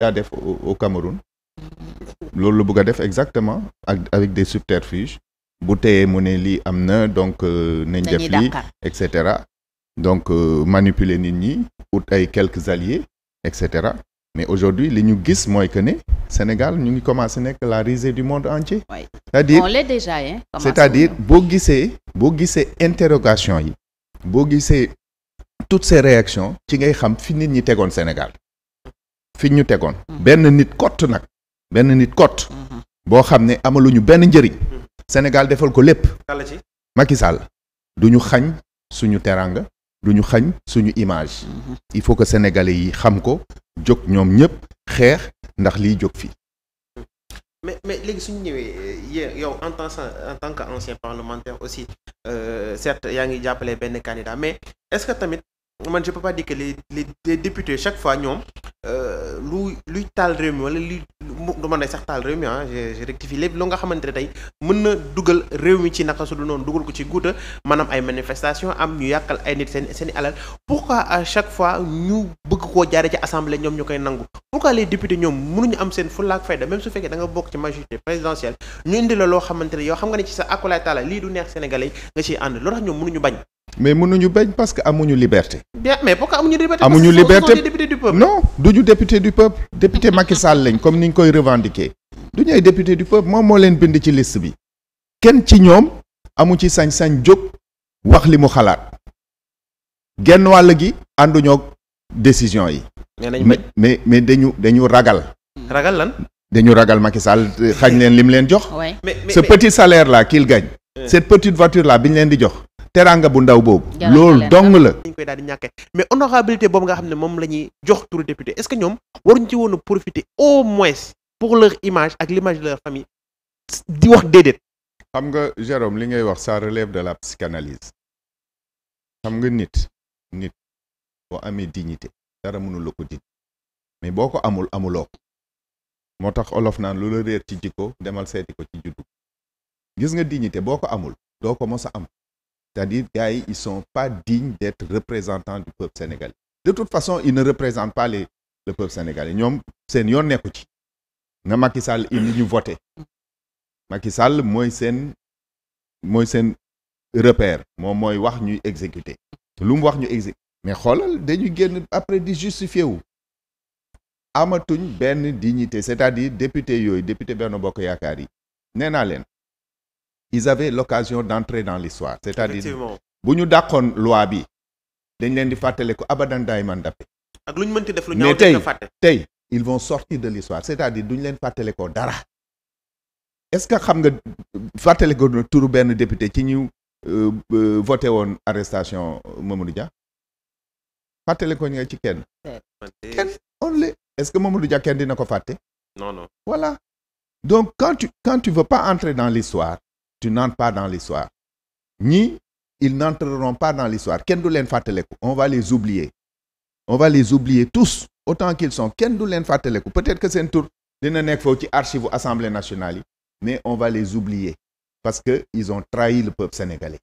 daa def au Cameroun loolu la bëgg a def exactement avec des subterfuges bu teyee mu ne lii am na donc nañ def lii et cetera donc manipuler nit ñi ut ay quelques alliés et cetera mais aujourd'hui li ñu gis mooy que ne Sénégal ñu ngi commencé nekk la risée du monde entier. Oui. C'est-à-dire on l'est déjà hein. C'est-à-dire boo gisee interrogation yi boo gisee toutes ces réactions ci ngay xam fi nit ñi tegoon Sénégal fi ñu tegoon. benn nit kott nag benn nit kott. boo xam ne amaluñu benn njëriñ. Sénégal defal ko lépp. Macky Sall du ñu xañ suñu teranga du ñu xañ suñu image. il faut que sénégalais yi xam ko jóg ñoom ñëpp xeex ndax liy jóg fii. mais léegi suñu ñëwee yow en tant que ancien parlementaire aussi certes yaa ngi jàppale benn candidat mais est-ce que tamit man je peux pas dire que les députés chaque fois ñoom luy taal réew mi wala li du man ne sax taal réew mi je rectifie lépp lu nga xamante ne tey mën na dugal réew mi ci naka su du noonu dugal ko ci guuta maanaam ay manifestation am ñu yàqal ay nit seen alal pourquoi à chaque fois ñu bëgg koo jaare ci assemblée ñoom ñu koy nangu pourquoi les députés ñoom mënuñu am seen fulla ak fayda même su fekkee da nga bokk ci majorité présidentielle ñu indi la loo xamante ne yow xam nga ne ci sa akulaay taala lii du neex sénégalais nga ciy ànd loolu tax ñoom mënuñu bañ. mais mënuñu bañ parce que amuñu liberté. bien mais pourquoi amuñu liberté. amuñu liberté parce que député du peuple. non duñu député du peuple député Macky Sall lañ comme ni ñu koy revendiquer duñu ay député du peuple moom moo leen bind ci liste bi kenn ci ñoom amu ci sañ-sañ jóg wax li mu xalaat genn wàll gi ànduñoo décision yi. mais dañu ragal. ragal lan. dañu ragal Macky Sall xañ leen lim leen jox. ce petit salaire là qu'il gagne. cette petite voiture là bi ñu leen di jox. teranga bu ndaw boobu. loolu dong la. dañ koy daal di ñàkkee mais honorabilité boobu nga xam ne moom la ñuy jox turu député est-ce que ñoom waruñ ci woon a profiter au moins pour leur image ak l'image de leur famille di wax déedéet. xam nga Jérôme li ngay wax ça relève de la psychanalyse xam nga nit boo amee dignité dara mënu la ko di mais boo ko amuloo ko moo tax olof naan lu la réer ci jikko demal seeti ko ci juddu gis nga dignité boo ko amul doo ko mos a am. C'est-à-dire gars yi ils sont pas dignes d'être représentants du peuple sénégalais de toute façon ils ne représentent pas le peuple sénégalais ñoom seen yoon nekku ci na Macky Sall indi ñu voté Macky Sall mooy seen repère moom mooy wax ñuy exécuter lu mu wax ñu exécuter mais xoolal dañu génn après di justifier wu amatuñ benn dignité c'est-à-dire député yooyu député Benno Bokk Yaakaar yi nee naa leen ils avaient l'occasion d'entrer dans l'histoire c'est-à-dire bu ñu dàqoon loi bi dañ leen di fàttale ko abadan dayman dappe ak lu ñu mënti def lu ñaaw dañ ko fàtte tey ils vont sortir de l'histoire c'est-à-dire duñ leen fàttale ko dara est-ce que xam nga fàttale ko turu benn député ci ñu voté woon arrestation Mamadou Dia fàttale ko nga ci kenn est-ce que Mamadou Dia kenn dina ko fàtte non voilà donc quand tu veux pas entrer dans l'histoire tu n'entres pas dans l'histoire ñii ils n'entreront pas dans l'histoire kenn du leen fàttaleku on va les oublier tous autant qu'ils sont kenn du leen fàttaleku peut-être que seen tur dina nekk foofu ci archive Assemblée nationale yi mais on va les oublier parce que ils ont trahi le peuple sénégalais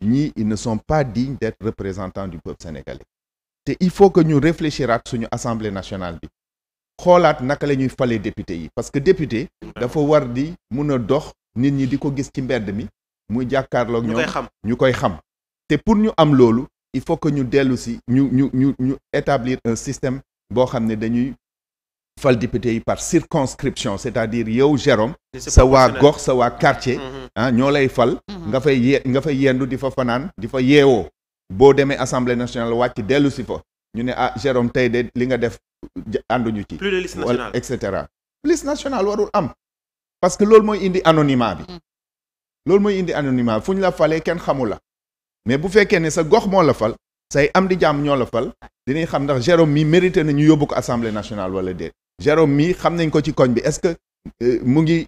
ñii ils ne sont pas dignes d'être représentants du peuple sénégalais te il faut que ñu réfléchiraat suñu Assemblée nationale bi xoolaat naka la ñuy falee député yi parce que député dafa war di mun a dox nit ñi di ko gis ci mbedd mi muy jàkkaarloog ñoom ñu koy xam te pour ñu am loolu il faut que ñu dellu si ñu établir un système boo xam ne dañuy fal député yi par circonscription c'est-à-dire yow Jérôme sa waa gox sa waa quartier ñoo lay fal nga fay yendu di fa fanaan di fa yeewoo boo demee Assemblée nationale wàcc dellu si fa ñu ne Jérôme tey de li nga def ànduñu ci plus de liste nationale et cetera liste nationale warul am parce que loolu mooy indi anonymat bi fu ñu la falee kenn xamu la mais bu fekkee ne sa gox moo la fal say am di jàmm ñoo la fal dinañ xam ndax Jérôme mi mérité na ñu yóbbu ko Assemblée nationale wala déet Jérôme mi xam nañ ko ci koñ bi est-ce que mu ngi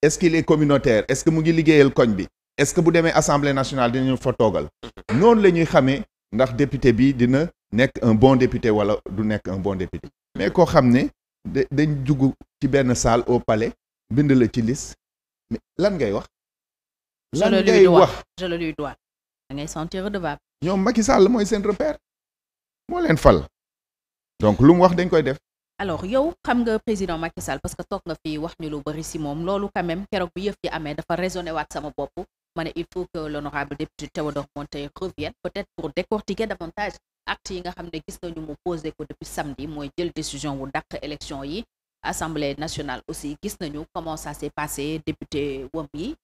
est-ce qu'il est communautaire est-ce que mu ngi liggéeyal koñ bi est-ce que bu demee Assemblée nationale dinañu fa toogal noonu la ñuy xamee ndax député bi dina nekk un bon député wala du nekk un bon député mais koo xam ne dañ jugg ci benn salle au palais bind la ci liste mais lan ngay wax. je le lui dois da ngay sentir redevable. ñoom Macky Sall mooy seen repère moo leen fal donc lu mu wax dañ koy def. alors yow xam nga président Macky Sall parce que toog nga fi wax ñu lu bari ci moom loolu quand même keroog bi yëf yi amee dafa résonné waat sama bopp ma ne il faut que l'honorable député Théodore Monteil revienne peut-être pour décortiquer davantage actes yi nga xam ne gis nañu mu posé ko depuis samedi mooy jël décision wu dàq élection yi Assemblée nationale aussi gis nañu comment ça s'est passé député wam yi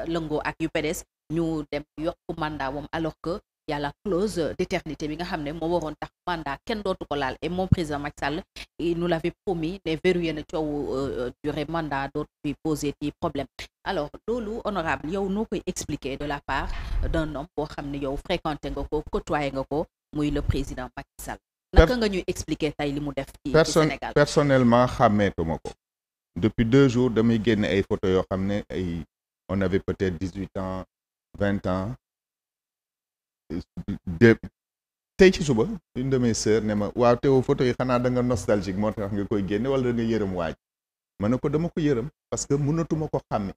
lëngoo ak UPDS ñu dem yokk mandat wam alors que y a la clause d'éternité bi nga xam ne moo waroon tax mandat kenn dootu ko laal et mon président Macky Sall il nous l'avait promis ne verrouillé na coow durée mandat dootu fi poser ci problème alors loolu honorable yow noo koy expliquer de la part d'un homme boo xam ne yow fréquenté nga ko côtoyé nga ko muy le président Macky Sall naka nga ñuy expliquer tey li mu def ci Sénégal personnellement xàmmeetuma ko depuis 2 jours damay génne ay photos yoo xam ne ay on avait peut-être 18 ans 20 ans tey ci suba une de mes sœurs ne ma waaw teewoo photo yi xanaa da nga nostalgique moo tax nga koy génne wala da nga yërëm waaj ma ne ko dama ko yërëm parce que mënatuma ko xàmme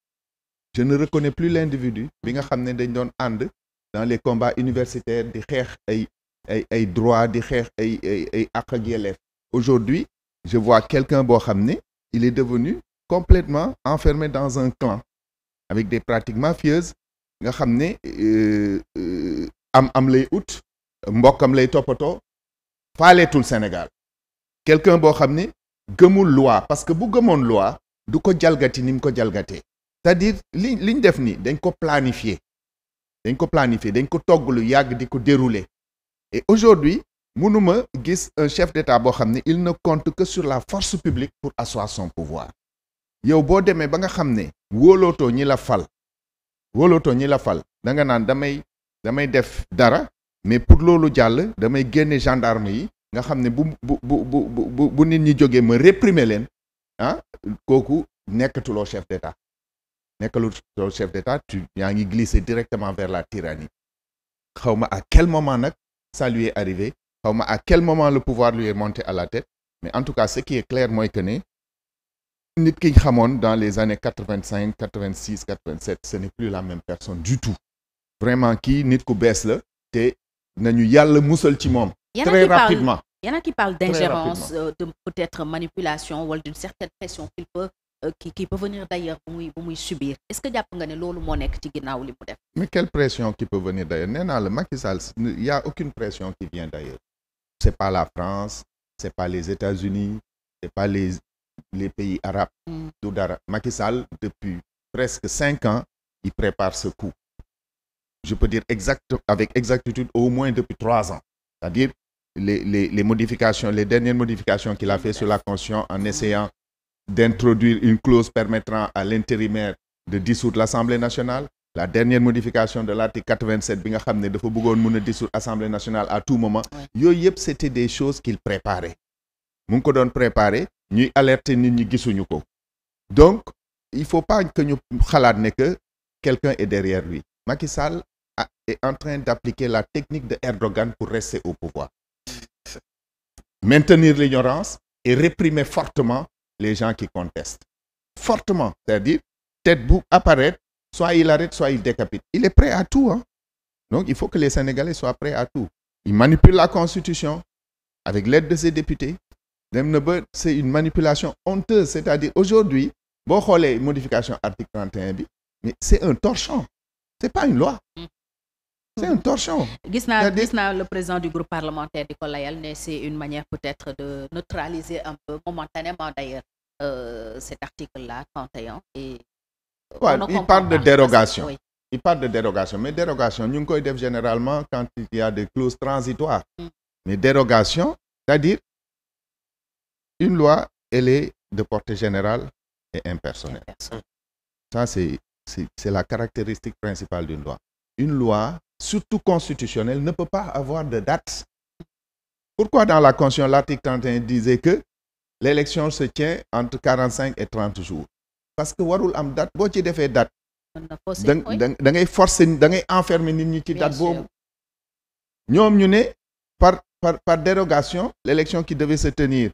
je ne reconnais plus l'individu bi nga xam ne dañ doon ànd dans les combats universitaires di xeex ay droit di xeex ay àq ak yelleef aujourd'hui je vois quelqu'un boo xam ne il est devenu complètement enfermé dans un clan avec des pratiques mafieuses nga xam ne am lay ut mbokkam lay toppatoo faaleetul Sénégal quelqu'un boo xam ne gëmul loi parce que bu gëmoon loi du ko jalgati ni mu ko jalgatee c'est-à-dire liñ def ni dañ ko planifier dañ ko togg lu yàgg di ko dérouler et aujourd'hui mënuma gis un chef d'État boo xam ne il ne compte que sur la force publique pour asseoir son pouvoir yow boo demee ba nga xam ne wóolootoo ñi la fal da nga naan damay def dara mais pour loolu jàll damay génne gendarme yi nga xam ne bu nit ñi jógee ma réprimer leen kooku nekkatuloo chef d'État yaa ngi glisser directement vers la tyrannie xaw ma à quel moment nag ça lui est arrivé xaw ma à quel moment le pouvoir lui est monté à la tête mais en tout cas ce qui est clair mooy que ne nit ki xamoon dans les années 85 86 87 ce n'est plus la même personne du tout vraiment kii nit ku bees la te nañu yàlla musal ci moom très rapidement il y en a qui parlent d'ingérence de peut-être manipulation wala d'une certaine pression qui peut venir d'ailleurs bu muy subir est-ce que jàpp nga ne loolu moo nekk ci ginnaaw li mu def mais quelle pression qui peut venir d'ailleurs nee naa la Macky Sall il y a aucune pression qui vient d'ailleurs c'est pas la France c'est pas les États-Unis c'est pas les pays arabes du dara Macky Sall depuis presque 5 ans il prépare ce coup je peux dire avec exactitude au moins depuis 3 ans c'est-à-dire les modifications les dernières modifications qu'il a fait sur la Constitution en essayant d'introduire une clause permettant à l'intérimaire de dissoudre l'Assemblée nationale la dernière modification de l'article 87 bi nga xam ne dafa bëggoon mën a dissoudre Assemblée nationale à tout moment yooyu yëpp c'était des choses qu'il préparait mu ngi ko doon préparer ñuy alerter nit ñi gisuñu ko donc il faut pas que ñu xalaat ne que quelqu'un est derrière lui Macky Sall est en train d'appliquer la technique de Erdogan pour rester au pouvoir maintenir l'ignorance et réprimer fortement les gens qui contestent fortement c'est-à-dire tête bu apparaître soit il arrête soit il décapite il est prêt à tout donc il faut que les Sénégalais soient prêts à tout il manipule la Constitution avec l'aide de ses députés dem na ba c'est une manipulation honteuse c'est-à-dire aujourd'hui boo xoolee modification article 31 bi mais c'est un torchon c'est pas une loi c'est un torchon gis naa le président du groupe parlementaire di ko layal ne c'est une manière peut-être de neutraliser un peu momentanément d'ailleurs cet article-là 31 et il parle de dérogation il parle de dérogation mais dérogation ñu ngi koy def généralement quand il y a des clauses transitoires mais dérogation c'est-à-dire une loi elle est de portée générale et impersonnelle ça c'est la caractéristique principale d'une loi une loi surtout constitutionnelle ne peut pas avoir de date pourquoi dans la Constitution l'article 31 disait que l'élection se tient entre 45 et 30 jours parce que warul am date boo ci defee date da ngay forcer da ngay enfermer nit ñi ci date boobu ñoom ñu ne par dérogation l'élection qui devait se tenir